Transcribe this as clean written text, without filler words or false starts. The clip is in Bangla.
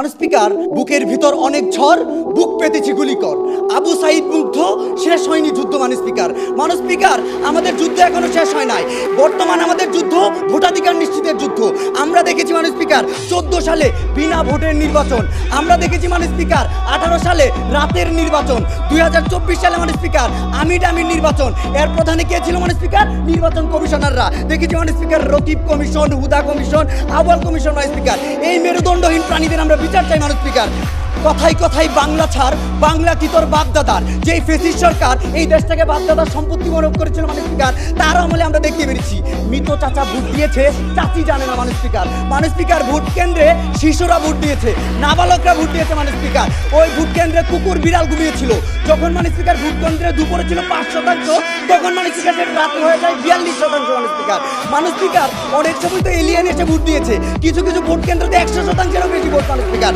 মানুষ স্পিকার বুকের ভিতর অনেক ঝড়, বুক পেতেছি গুলিকর। আবু সাইদ মুগ্ধ, শেষ হয়নি যুদ্ধ। মানুষ স্পিকার আমাদের যুদ্ধ এখনো শেষ হয় নাই। বর্তমান আমাদের যুদ্ধ ভোটাধিকার নিশ্চিতের যুদ্ধ। আমরা দেখেছি মানুষ স্পিকার 14 সালে বিনা ভোটের নির্বাচন। আমরা দেখেছি মানুষ স্পিকার 18 সালে রাতের নির্বাচন। 2024 সালে মানুষ স্পিকার আমির নির্বাচন। এর প্রধানে কে ছিল মানুষ স্পিকার? নির্বাচন কমিশনাররা। দেখেছি মানুষ স্পিকার রকিব কমিশন, হুদা কমিশন, আউয়াল কমিশন। মানুষ স্পিকার এই মেরুদণ্ডহীন প্রাণীদের আমরা বিচার চাই মানুষ স্পিকার। কথাই কথাই বাংলা ছাড়, বাংলা কি তোর বাপদাদার? যেই ফেসিস্ট সরকার এই দেশটাকে বাপদাদার সম্পত্তি মনে করেছিল মানুষ স্পিকার, তার আমলে আমরা দেখতে পেরেছি মৃত চাচা ভোট দিয়েছে, চাচি জানে না মানুষ স্পিকার। মানুষ স্পিকার ভোট কেন্দ্রে শিশুরা ভোট দিয়েছে, নাবালকরা ভোট দিয়েছে মানুষ স্পিকার। ওই ভোট কেন্দ্রে কুকুর বিড়াল ঘুমিয়েছিল। যখন মানুষ স্পিকার ভোট কেন্দ্রে দুপুরে ছিল 5%, তখন মানুষ স্পিকারের রাত হয়ে যায় 42% মানুষ স্পিকার। মানুষ স্পিকার অনেক সময় তো এলিয়েন এসে ভোট দিয়েছে, কিছু কিছু ভোট কেন্দ্রতে 100%-এরও বেশি ভোট মানুষ স্পিকার।